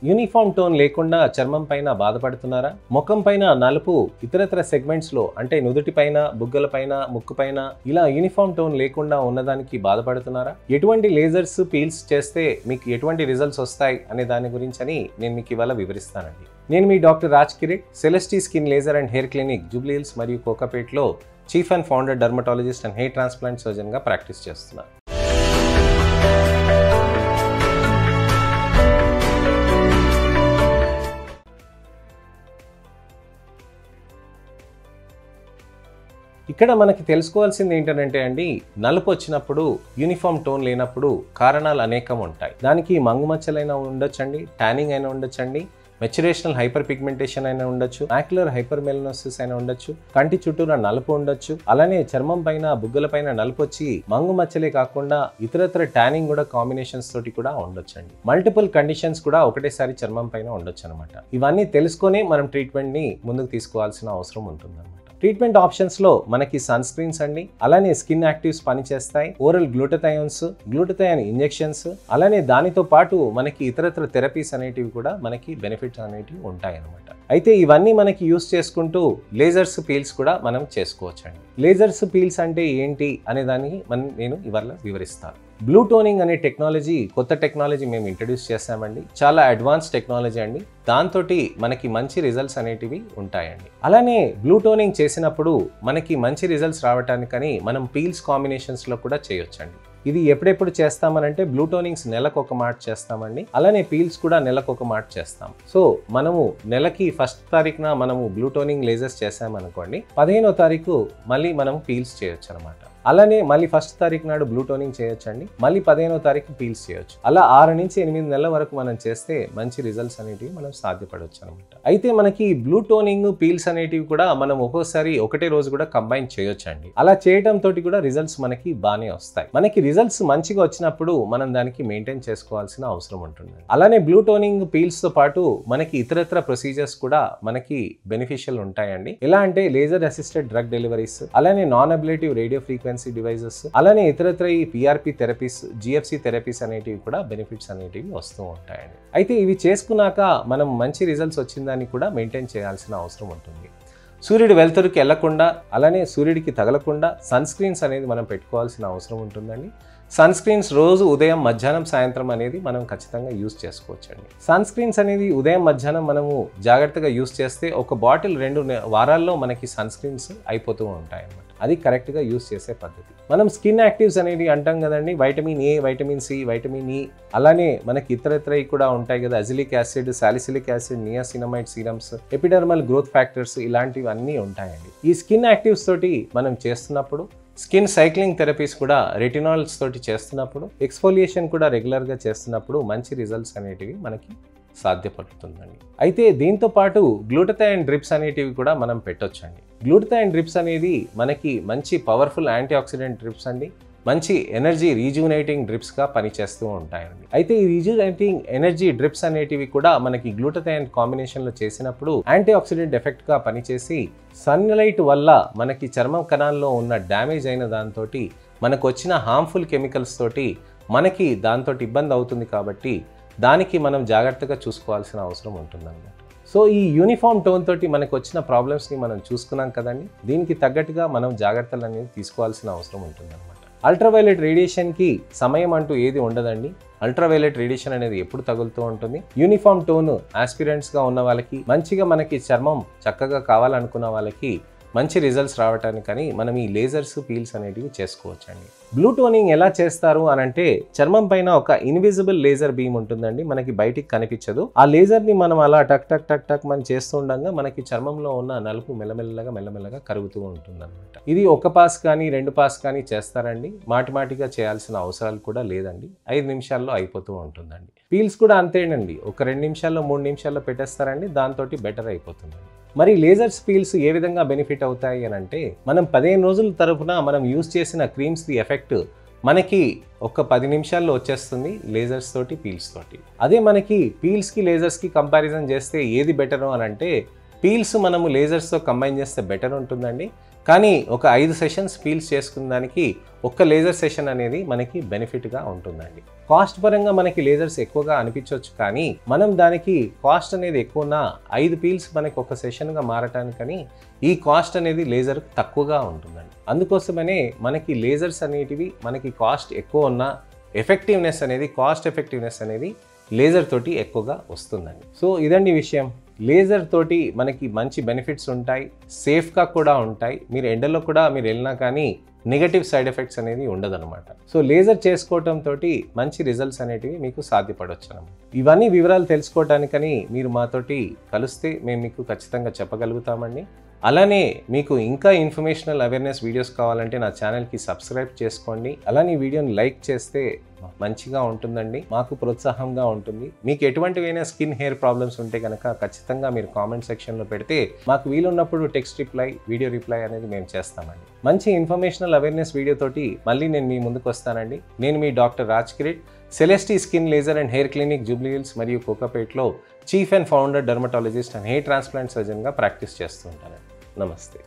Uniform tone లేకుండా చర్మం పైన బాధపడుతున్నారా? ముఖం పైన నలుపు ఇతరత్ర సెగ్మెంట్స్ లో అంటే నుదుటి పైన, బుగ్గల పైన, ముక్కు పైన ఇలా యూనిఫామ్ టోన్ లేకుండా ఉన్నదానికి బాధపడుతున్నారా? ఎటువంటి లేజర్స్ పీల్స్ చేస్తే మీకు ఎటువంటి రిజల్ట్స్ వస్తాయి అనే దాని గురించి నేను మీకు ఇవాళ వివరిస్తానండి. నేను మీ doctor Raj Kireet, Celestee skin laser and hair clinic, Jubilee Hills మరియు కోకాపేట్లో chief and founder dermatologist and hair transplant surgeon గా ప్రాక్టీస్ చేస్తున్నాను. ఇక్కడ మనకి తెలుసుకోవాల్సింది ఏంటంటే అండి, నలుపు వచ్చినప్పుడు, యూనిఫామ్ టోన్ లేనప్పుడు కారణాలు అనేకం ఉంటాయి. దానికి మంగుమచ్చలైనా ఉండొచ్చండి, ట్యానింగ్ అయినా ఉండొచ్చండి, మెచ్యురేషనల్ హైపర్ పిగ్మెంటేషన్ అయినా ఉండొచ్చు, మాక్యులర్ హైపర్ మెలనోసిస్ అయినా ఉండొచ్చు, కంటి చుట్టూరా నలుపు ఉండొచ్చు, అలానే చర్మం పైన, బుగ్గల పైన నలుపు వచ్చి మంగు మచ్చలే కాకుండా ఇతరత్ర ట్యానింగ్ కూడా కాంబినేషన్స్ తోటి కూడా ఉండొచ్చండి. మల్టిపుల్ కండిషన్స్ కూడా ఒకటేసారి చర్మం పైన ఉండొచ్చు అనమాట. ఇవన్నీ తెలుసుకొని మనం ట్రీట్మెంట్ ని ముందుకు తీసుకోవాల్సిన అవసరం ఉంటుందన్నమాట. ట్రీట్మెంట్ ఆప్షన్స్ లో మనకి సన్ స్క్రీన్స్ అండి, అలానే స్కిన్ యాక్టివ్స్ పనిచేస్తాయి, ఓరల్ గ్లూటథయాన్స్, గ్లూటథయాన్ ఇంజెక్షన్స్, అలానే దానితో పాటు మనకి ఇతరత్ర థెరపీస్ అనేటివి కూడా మనకి బెనిఫిట్స్ అనేటివి ఉంటాయి అన్నమాట. అయితే ఇవన్నీ మనకి యూస్ చేసుకుంటూ లేజర్స్ పీల్స్ కూడా మనం చేసుకోవచ్చండి. లేజర్స్ పీల్స్ అంటే ఏంటి అనే దాన్ని నేను ఇవాళ వివరిస్తాను. బ్లూ టోనింగ్ అనే టెక్నాలజీ, కొత్త టెక్నాలజీ మేము ఇంట్రడ్యూస్ చేస్తామండి. చాలా అడ్వాన్స్ టెక్నాలజీ అండి. దాంతో మనకి మంచి రిజల్ట్స్ అనేటివి ఉంటాయండి. అలానే బ్లూ టోనింగ్ చేసినప్పుడు మనకి మంచి రిజల్ట్స్ రావటానికని మనం పీల్స్ కాంబినేషన్స్లో కూడా చేయొచ్చండి. ఇది ఎప్పుడెప్పుడు చేస్తామనంటే బ్లూ టోనింగ్స్ నెలకు ఒక మాట చేస్తామండి, అలానే పీల్స్ కూడా నెలకు ఒక మాట చేస్తాం. సో మనము నెలకి 1వ తారీఖున మనము బ్లూ టోనింగ్ లేజర్స్ చేసామనుకోండి, 15వ తారీఖు మళ్ళీ మనం పీల్స్ చేయొచ్చు అనమాట. అలానే మళ్ళీ 1వ తారీఖు నాడు బ్లూ టోనింగ్ చేయొచ్చండి, మళ్ళీ 15వ తారీఖు పీల్స్ చేయొచ్చు. అలా 6 నుంచి 8 నెలల వరకు మనం చేస్తే మంచి రిజల్ట్స్ అనేటివి మనం సాధ్యపడవచ్చు అనమాట. అయితే మనకి బ్లూ టోనింగ్, పీల్స్ అనేటివి కూడా మనం ఒక్కోసారి ఒకటే రోజు కూడా కంబైన్ చేయొచ్చండి. అలా చేయడం తోటి కూడా రిజల్ట్స్ మనకి బాగానే వస్తాయి. మనకి రిజల్ట్స్ మంచిగా వచ్చినప్పుడు మనం దానికి మెయింటైన్ చేసుకోవాల్సిన అవసరం ఉంటుంది. అలానే బ్లూ టోనింగ్, పీల్స్ తో పాటు మనకి ఇతరత్ర ప్రొసీజర్స్ కూడా మనకి బెనిఫిషియల్ ఉంటాయండి. ఎలా అంటే లేజర్ అసిస్టెడ్ డ్రగ్ డెలివరీస్, అలానే non ablative radio frequency devices, అలానే ఇతరత్ర ఈ పిఆర్పి థెరపీస్, జిఎఫ్సి థెరపీస్ అనేటివి కూడా బెనిఫిట్స్ అనేటివి వస్తూ ఉంటాయండి. అయితే ఇవి చేసుకున్నాక మనం మంచి రిజల్ట్స్ వచ్చిందని కూడా మెయింటైన్ చేయాల్సిన అవసరం ఉంటుంది. సూర్యుడి వెలుతురుకి వెళ్లకుండా, అలానే సూర్యుడికి తగలకుండా సన్ స్క్రీన్స్ అనేది మనం పెట్టుకోవాల్సిన అవసరం ఉంటుందండి. సన్ స్క్రీన్స్ రోజు ఉదయం, మధ్యాహ్నం, సాయంత్రం అనేది మనం ఖచ్చితంగా యూస్ చేసుకోవచ్చండి. సన్ స్క్రీన్స్ అనేది ఉదయం, మధ్యాహ్నం మనము జాగ్రత్తగా యూస్ చేస్తే ఒక బాటిల్ 2 వారాల్లో మనకి సన్ స్క్రీన్స్ అయిపోతూ ఉంటాయి అన్నమాట. అది కరెక్ట్గా యూస్ చేసే పద్ధతి. మనం స్కిన్ యాక్టివ్స్ అనేది అంటాం కదండి, vitamin A, vitamin C, vitamin E, అలానే మనకి ఇతరత్ర కూడా ఉంటాయి కదా, azelaic acid, salicylic acid, niacinamide serums, epidermal growth factors, ఇలాంటివన్నీ ఉంటాయండి. ఈ స్కిన్ యాక్టివ్స్ తోటి మనం చేస్తున్నప్పుడు, స్కిన్ సైక్లింగ్ థెరపీస్ కూడా రెటినాల్స్ తోటి చేస్తున్నప్పుడు, ఎక్స్ఫోలియేషన్ కూడా రెగ్యులర్గా చేస్తున్నప్పుడు మంచి రిజల్ట్స్ అనేటివి మనకి సాధ్యపడుతుందండి. అయితే దీంతో పాటు గ్లూటథయాన్ డ్రిప్స్ అనేటివి కూడా మనం పెట్టొచ్చండి. గ్లూటథయాన్ డ్రిప్స్ అనేది మనకి మంచి పవర్ఫుల్ యాంటీ ఆక్సిడెంట్ డ్రిప్స్ అండి, మంచి ఎనర్జీ రీజునేటింగ్ డ్రిప్స్గా పనిచేస్తూ ఉంటాయండి. అయితే ఈ రీజునేటింగ్ ఎనర్జీ డ్రిప్స్ అనేటివి కూడా మనకి గ్లూటథయాన్ కాంబినేషన్లో చేసినప్పుడు యాంటీ ఆక్సిడెంట్ ఎఫెక్ట్గా పనిచేసి సన్లైట్ వల్ల మనకి చర్మం కణాల్లో ఉన్న డ్యామేజ్ అయిన దాంతో మనకు వచ్చిన హార్మ్ఫుల్ కెమికల్స్ తోటి మనకి దాంతో ఇబ్బంది అవుతుంది. కాబట్టి దానికి మనం జాగ్రత్తగా చూసుకోవాల్సిన అవసరం ఉంటుందన్నమాట. సో ఈ యూనిఫామ్ టోన్ తోటి మనకు వచ్చిన ప్రాబ్లమ్స్ని మనం చూసుకున్నాం కదండి, దీనికి తగ్గట్టుగా మనం జాగ్రత్తలు అనేది తీసుకోవాల్సిన అవసరం ఉంటుందన్నమాట. అల్ట్రావైలెట్ రేడియేషన్కి సమయం అంటూ ఏది ఉండదండి. అల్ట్రావైలెట్ రేడియేషన్ అనేది ఎప్పుడు తగులుతూ ఉంటుంది. యూనిఫామ్ టోన్ ఆస్పిరెంట్స్గా ఉన్న వాళ్ళకి, మంచిగా మనకి చర్మం చక్కగా కావాలనుకున్న వాళ్ళకి మంచి రిజల్ట్స్ రావటానికని మనం ఈ లేజర్స్, పీల్స్ అనేటివి చేసుకోవచ్చండి. బ్లూ టోనింగ్ ఎలా చేస్తారు అనంటే, చర్మం పైన ఒక ఇన్విజిబుల్ లేజర్ బీమ్ ఉంటుందండి, మనకి బయటికి కనిపించదు. ఆ లేజర్ని మనం అలా టక్ టక్ టక్ టక్ మనం చేస్తుండగా మనకి చర్మంలో ఉన్న నలుపు మెల్లమెల్లగా కరుగుతూ ఉంటుందన్నమాట. ఇది 1 పాస్ కానీ 2 పాస్ కానీ చేస్తారండి. మాటిమాటిగా చేయాల్సిన అవసరాలు కూడా లేదండి. 5 నిమిషాల్లో అయిపోతూ ఉంటుందండి. పీల్స్ కూడా అంతేనండి, ఒక 2 నిమిషాల్లో 3 నిమిషాల్లో పెట్టేస్తారండి, దాంతో బెటర్ అయిపోతుందండి. మరి లేజర్స్, పీల్స్ ఏ విధంగా బెనిఫిట్ అవుతాయి అని అంటే, మనం 15 రోజుల తరపున మనం యూస్ చేసిన క్రీమ్స్ ది ఎఫెక్ట్ మనకి ఒక 10 నిమిషాల్లో వచ్చేస్తుంది లేజర్స్ తోటి, పీల్స్ తోటి. అదే మనకి పీల్స్కి, లేజర్స్కి కంపారిజన్ చేస్తే ఏది బెటర్ అని అంటే, పీల్స్ మనము లేజర్స్తో కంబైన్ చేస్తే బెటర్ ఉంటుందండి. కానీ ఒక 5 సెషన్స్ పీల్స్ చేసుకున్న దానికి ఒక్క లేజర్ సెషన్ అనేది మనకి బెనిఫిట్గా ఉంటుందండి. కాస్ట్ పరంగా మనకి లేజర్స్ ఎక్కువగా అనిపించవచ్చు, కానీ మనం దానికి కాస్ట్ అనేది ఎక్కువ ఉన్న 5 పీల్స్ మనకి ఒక సెషన్గా మారటానికని ఈ కాస్ట్ అనేది లేజర్ తక్కువగా ఉంటుందండి. అందుకోసమనే మనకి లేజర్స్ అనేటివి మనకి కాస్ట్ ఎక్కువ ఉన్న కాస్ట్ ఎఫెక్టివ్నెస్ అనేది లేజర్ తోటి ఎక్కువగా వస్తుందండి. సో ఇదండి విషయం. లేజర్ తోటి మనకి మంచి బెనిఫిట్స్ ఉంటాయి, సేఫ్గా కూడా ఉంటాయి. మీరు ఎండలో కూడా మీరు వెళ్ళినా కానీ నెగటివ్ సైడ్ ఎఫెక్ట్స్ అనేది ఉండదన్నమాట. సో లేజర్ చేసుకోవటంతో మంచి రిజల్ట్స్ అనేటివి మీకు సాధ్యపడవచ్చు అన్నమాట. ఇవన్నీ వివరాలు తెలుసుకోవటానికని మీరు మాతోటి కలిస్తే మేము మీకు ఖచ్చితంగా చెప్పగలుగుతామండి. అలానే మీకు ఇంకా ఇన్ఫర్మేషనల్ అవేర్నెస్ వీడియోస్ కావాలంటే నా ఛానల్కి సబ్స్క్రైబ్ చేసుకోండి. అలానే వీడియోని లైక్ చేస్తే మంచిగా ఉంటుందండి, మాకు ప్రోత్సాహంగా ఉంటుంది. మీకు ఎటువంటివైనా స్కిన్ హెయిర్ ప్రాబ్లమ్స్ ఉంటే కనుక ఖచ్చితంగా మీరు కామెంట్ సెక్షన్లో పెడితే మాకు వీలున్నప్పుడు టెక్స్ట్ రిప్లై, వీడియో రిప్లై అనేది మేము చేస్తామండి. మంచి ఇన్ఫర్మేషనల్ అవేర్నెస్ వీడియోతోటి మళ్ళీ నేను మీ ముందుకు వస్తానండి. నేను మీ doctor Raj Kireet, Celestee skin laser and hair clinic, Jubilee Hills మరియు కోకాపేట్లో chief and founder dermatologist and hair transplant సర్జన్గా ప్రాక్టీస్ చేస్తూ ఉంటానండి. నమస్తే.